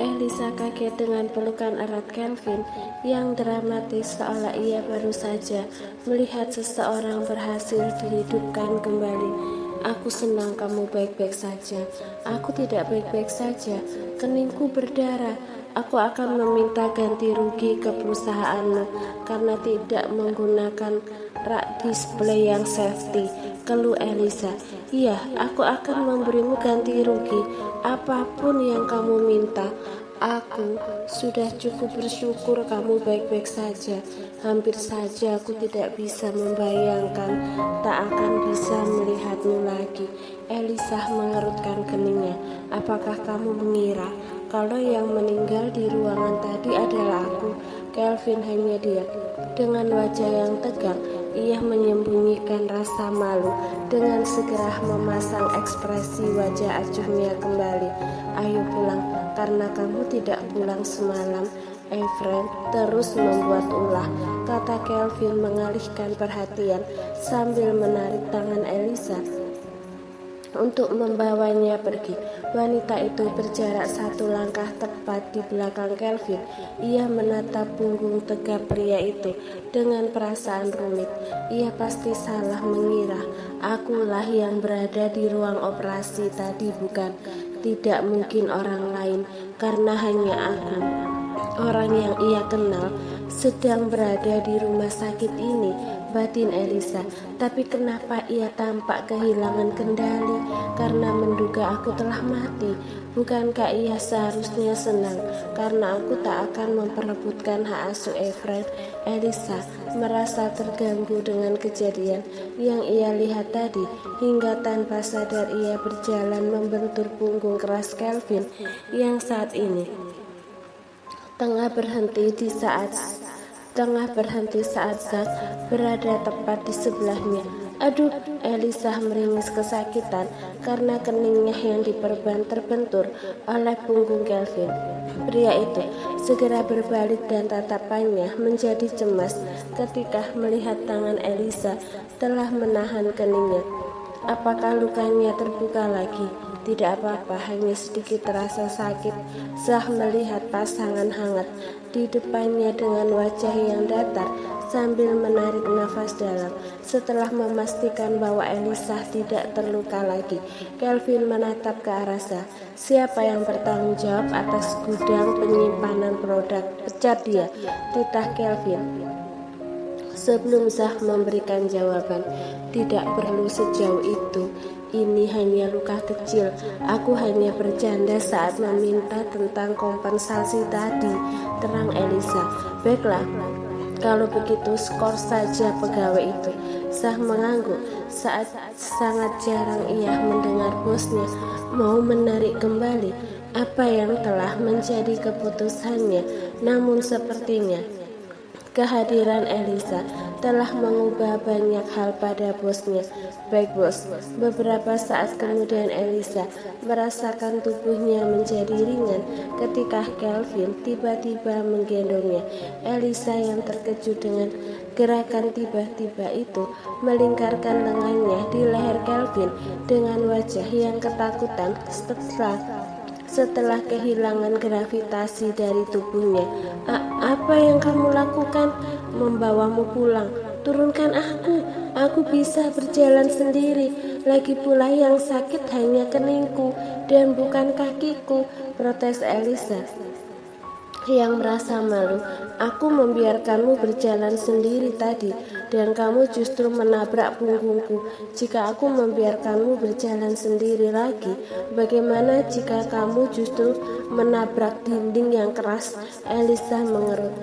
Elisa kaget dengan pelukan erat Kelvin yang dramatis, seolah ia baru saja melihat seseorang berhasil dihidupkan kembali. Aku senang kamu baik-baik saja. Aku tidak baik-baik saja. Keningku berdarah. Aku akan meminta ganti rugi ke perusahaanmu karena tidak menggunakan rak display yang safety, keluh Elisa. Iya, aku akan memberimu ganti rugi, apapun yang kamu minta. Aku sudah cukup bersyukur kamu baik-baik saja. Hampir saja aku tidak bisa membayangkan tak akan bisa melihatmu lagi. Elisa mengerutkan keningnya. Apakah kamu mengira kalau yang meninggal di ruangan tadi adalah aku? Kelvin hanya diam. Dengan wajah yang tegang, ia menyembunyikan rasa malu dengan segera memasang ekspresi wajah acuhnya kembali. Ayo pulang, karena kamu tidak pulang semalam. Efren terus membuat ulah, kata Kelvin mengalihkan perhatian sambil menarik tangan Elisa untuk membawanya pergi. Wanita itu berjarak 1 langkah tepat di belakang Kelvin. Ia menatap punggung tegap pria itu dengan perasaan rumit. Ia pasti salah mengira akulah yang berada di ruang operasi tadi, bukan? Tidak mungkin orang lain, karena hanya aku, orang yang ia kenal, sedang berada di rumah sakit ini, batin Elisa. Tapi kenapa ia tampak kehilangan kendali karena menduga aku telah mati? Bukankah ia seharusnya senang karena aku tak akan memperebutkan hak asuh Efren? Elisa merasa terganggu dengan kejadian yang ia lihat tadi, hingga tanpa sadar ia berjalan membentur punggung keras Kelvin yang saat ini tengah berhenti saat Zack berada tepat di sebelahnya. Aduh, Elisa meringis kesakitan karena keningnya yang diperban terbentur oleh punggung Kelvin. Pria itu segera berbalik dan tatapannya menjadi cemas ketika melihat tangan Elisa telah menahan keningnya. Apakah lukanya terbuka lagi? Tidak apa-apa, hanya sedikit terasa sakit. Zah melihat pasangan hangat di depannya dengan wajah yang datar sambil menarik nafas dalam. Setelah memastikan bahwa Elisa tidak terluka lagi, Kelvin menatap ke arah Zah. Siapa yang bertanggung jawab atas gudang penyimpanan produk? Pecat dia, titah Kelvin. Sebelum Zah memberikan jawaban, tidak perlu sejauh itu. Ini hanya luka kecil. Aku hanya bercanda saat meminta tentang kompensasi tadi, terang Elisa. Baiklah, kalau begitu skor saja pegawai itu. Zah mengangguk saat sangat jarang ia mendengar bosnya mau menarik kembali apa yang telah menjadi keputusannya. Namun sepertinya kehadiran Elisa telah mengubah banyak hal pada bosnya. Baik bos. Beberapa saat kemudian Elisa merasakan tubuhnya menjadi ringan ketika Kelvin tiba-tiba menggendongnya. Elisa yang terkejut dengan gerakan tiba-tiba itu melingkarkan lengannya di leher Kelvin dengan wajah yang ketakutan setelah kehilangan gravitasi dari tubuhnya. Apa yang kamu lakukan? Membawamu pulang. Turunkan aku bisa berjalan sendiri. Lagi pula yang sakit hanya keningku dan bukan kakiku, protes Elisa yang merasa malu. Aku membiarkanmu berjalan sendiri tadi dan kamu justru menabrak punggungku. Jika aku membiarkanmu berjalan sendiri lagi, bagaimana jika kamu justru menabrak dinding yang keras? Elisa mengerut.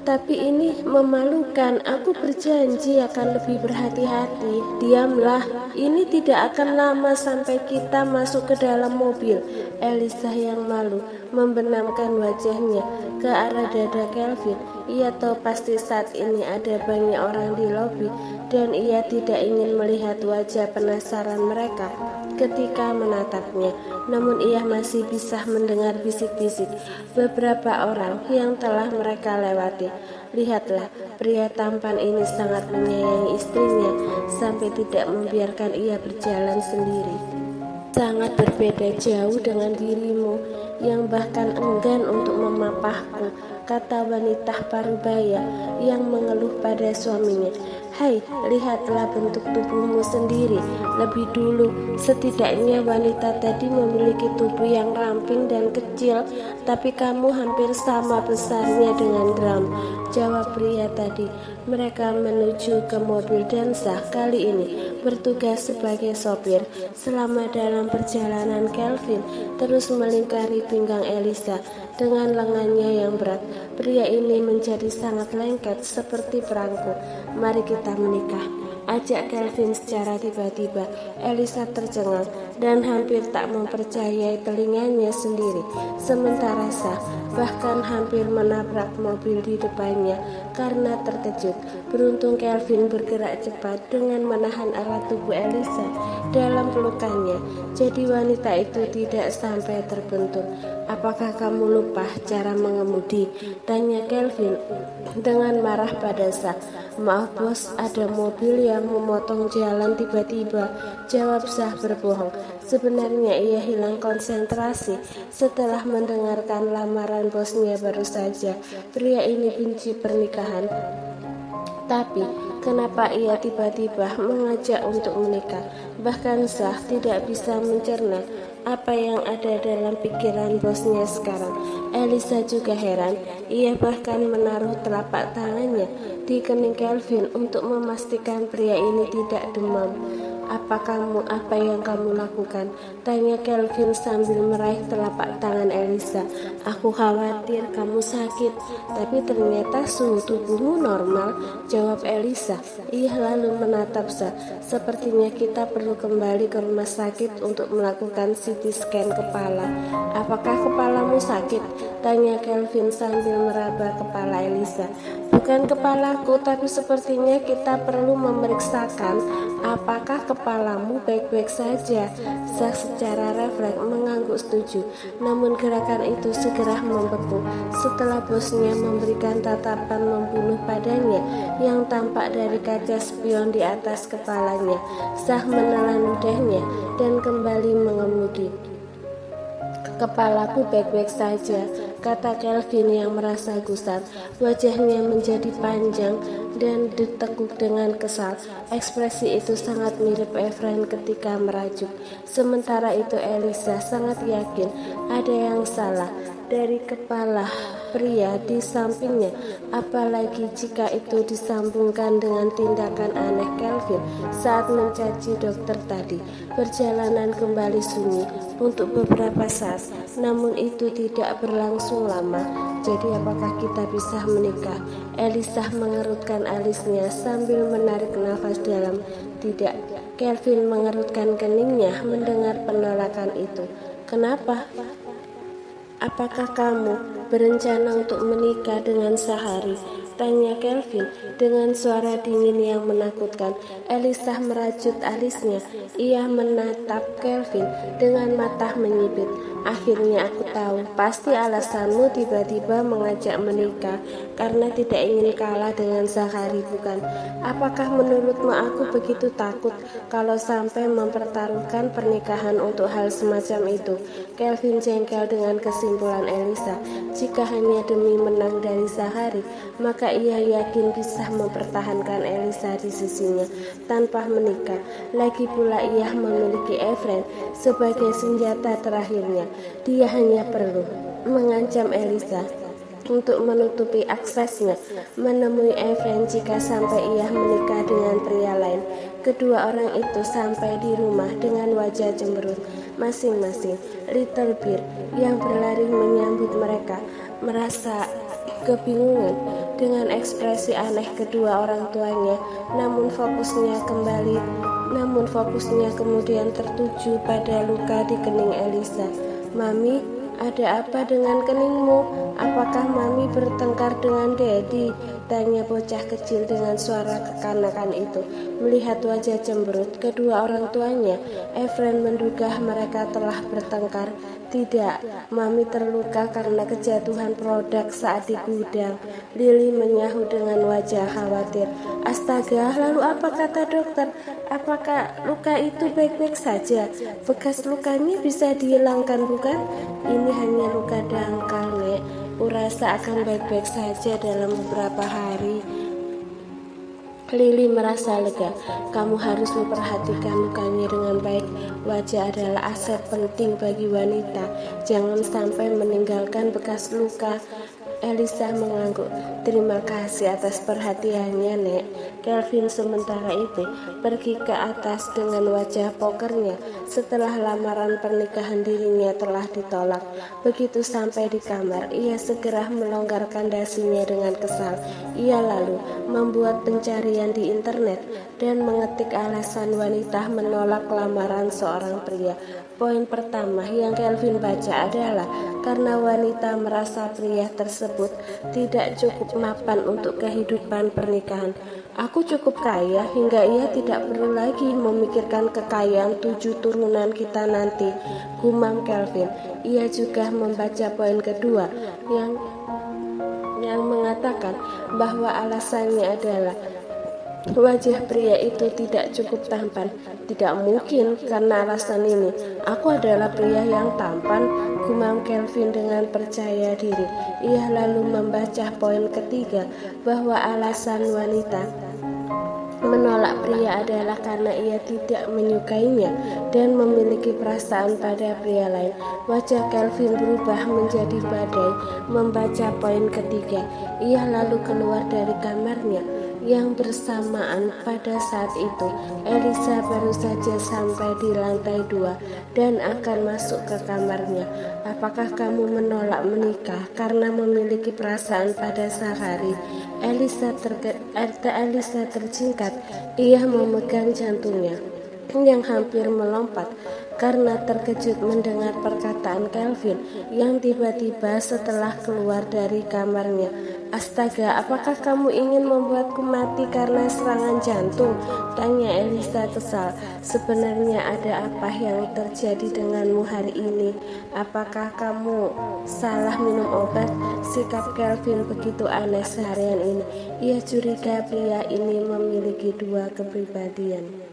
Tapi ini memalukan. Aku berjanji akan lebih berhati-hati. Diamlah, ini tidak akan lama sampai kita masuk ke dalam mobil. Elisa yang malu membenamkan wajahnya ke arah dada Kelvin. Ia tahu pasti saat ini ada banyak orang di lobi dan ia tidak ingin melihat wajah penasaran mereka ketika menatapnya. Namun ia masih bisa mendengar bisik-bisik beberapa orang yang telah mereka lewati. Lihatlah, pria tampan ini sangat menyayangi istrinya sampai tidak membiarkan ia berjalan sendiri. sangat berbeda jauh dengan dirimu yang bahkan enggan untuk memapahku, kata wanita parubaya yang mengeluh pada suaminya. Hai, lihatlah bentuk tubuhmu sendiri. Lebih dulu, setidaknya wanita tadi memiliki tubuh yang ramping dan kecil, tapi kamu hampir sama besarnya dengan drum, jawab pria tadi. Mereka menuju ke mobil dan Zach kali ini bertugas sebagai sopir. Selama dalam perjalanan, Kelvin terus melingkari pinggang Elisa dengan lengannya yang berat. Pria ini menjadi sangat lengket seperti perangko. Mari kita menikah, ajak Kelvin secara tiba-tiba. Elisa tercengang dan hampir tak mempercayai telinganya sendiri. Sementara Zach bahkan hampir menabrak mobil di depannya karena terkejut. Beruntung Kelvin bergerak cepat dengan menahan erat tubuh Elisa dalam pelukannya, jadi wanita itu tidak sampai terbentur. Apakah kamu lupa cara mengemudi? Tanya Kelvin dengan marah pada Zach. Maaf bos, ada mobil yang memotong jalan tiba-tiba, jawab Zach berbohong. Sebenarnya ia hilang konsentrasi setelah mendengarkan lamaran bosnya baru saja. Pria ini benci pernikahan, tapi kenapa ia tiba-tiba mengajak untuk menikah? Bahkan Zach tidak bisa mencerna apa yang ada dalam pikiran bosnya sekarang. Elisa juga heran. Ia bahkan menaruh telapak tangannya di kening Kelvin untuk memastikan pria ini tidak demam. Apa yang kamu lakukan? Tanya Kelvin sambil meraih telapak tangan Elisa. Aku khawatir kamu sakit, tapi ternyata suhu tubuhmu normal, jawab Elisa. Ia lalu menatap Zach. Sepertinya kita perlu kembali ke rumah sakit untuk melakukan CT scan kepala. Apakah kepalamu sakit? Tanya Kelvin sambil meraba kepala Elisa. Bukan kepalaku, tapi sepertinya kita perlu memeriksakan apakah kepalamu baik-baik saja. Zach secara refleks mengangguk setuju, namun gerakan itu segera membeku setelah bosnya memberikan tatapan membunuh padanya yang tampak dari kaca spion di atas kepalanya. Zach menelan ludahnya dan kembali mengemudi. Kepalaku baik-baik saja, kata Kelvin yang merasa gusar. Wajahnya menjadi panjang dan ditekuk dengan kesal. Ekspresi itu sangat mirip Efren ketika merajuk. Sementara itu Elisa sangat yakin ada yang salah dari kepala pria di sampingnya, apalagi jika itu disambungkan dengan tindakan aneh Kelvin saat mencaci dokter tadi. Perjalanan kembali sunyi untuk beberapa saat, namun itu tidak berlangsung lama. Jadi apakah kita bisa menikah? Elisa mengerutkan alisnya sambil menarik nafas dalam. Tidak, Kelvin mengerutkan keningnya mendengar penolakan itu. Kenapa? Apakah kamu berencana untuk menikah dengan Sahari? Tanya Kelvin dengan suara dingin yang menakutkan. Elisa merajut alisnya. Ia menatap Kelvin dengan mata menyipit. Akhirnya aku tahu, pasti alasanmu tiba-tiba mengajak menikah karena tidak ingin kalah dengan Sahari, bukan? Apakah menurutmu aku begitu takut kalau sampai mempertaruhkan pernikahan untuk hal semacam itu? Kelvin jengkel dengan kesimpulan Elisa. Jika hanya demi menang dari Sahari, maka ia yakin bisa mempertahankan Elisa di sisinya tanpa menikah. Lagi pula ia memiliki Efren sebagai senjata terakhirnya. Dia hanya perlu mengancam Elisa untuk menutupi aksesnya menemui Efren jika sampai ia menikah dengan pria lain. Kedua orang itu sampai di rumah dengan wajah cemberut masing-masing. Little Bear yang berlari menyambut mereka merasa kebingungan dengan ekspresi aneh kedua orang tuanya, namun fokusnya kemudian tertuju pada luka di kening Elisa. Mami, ada apa dengan keningmu? Apakah Mami bertengkar dengan Daddy? Tanya bocah kecil dengan suara kekanakan itu. Melihat wajah cemberut kedua orang tuanya, Efren menduga mereka telah bertengkar. Tidak, Mami terluka karena kejatuhan produk saat di gudang. Lili menyahut dengan wajah khawatir. Astaga, lalu apa kata dokter? Apakah luka itu baik-baik saja? Bekas lukanya bisa dihilangkan bukan? Ini hanya luka dangkal, Nek. Kurasa akan baik-baik saja dalam beberapa hari. Lili merasa lega. Kamu harus memperhatikan lukanya dengan baik. Wajah adalah aset penting bagi wanita. Jangan sampai meninggalkan bekas luka. Elisa mengangguk. Terima kasih atas perhatiannya, Nek. Kelvin sementara itu pergi ke atas dengan wajah pokernya setelah lamaran pernikahan dirinya telah ditolak. Begitu sampai di kamar, ia segera melonggarkan dasinya dengan kesal. Ia lalu membuat pencarian di internet dan mengetik alasan wanita menolak lamaran seorang pria. Poin pertama yang Kelvin baca adalah karena wanita merasa pria tersebut tidak cukup mapan untuk kehidupan pernikahan. Aku cukup kaya hingga ia tidak perlu lagi memikirkan kekayaan 7 turunan kita nanti, gumam Kelvin. Ia juga membaca poin kedua yang mengatakan bahwa alasannya adalah wajah pria itu tidak cukup tampan. Tidak mungkin karena alasan ini. Aku adalah pria yang tampan, gumam Kelvin dengan percaya diri. Ia lalu membaca poin ketiga bahwa alasan wanita menolak pria adalah karena ia tidak menyukainya dan memiliki perasaan pada pria lain. Wajah Kelvin berubah menjadi badai membaca poin ketiga. Ia lalu keluar dari kamarnya. Yang bersamaan pada saat itu, Elisa baru saja sampai di lantai 2 dan akan masuk ke kamarnya. Apakah kamu menolak menikah karena memiliki perasaan pada Sahari? Elisa terjingkat. Ia memegang jantungnya yang hampir melompat karena terkejut mendengar perkataan Kelvin yang tiba-tiba setelah keluar dari kamarnya. Astaga, apakah kamu ingin membuatku mati karena serangan jantung? Tanya Elisa kesal. Sebenarnya ada apa yang terjadi denganmu hari ini? Apakah kamu salah minum obat? Sikap Kelvin begitu aneh seharian ini. Ia curiga pria ini memiliki 2 kepribadian.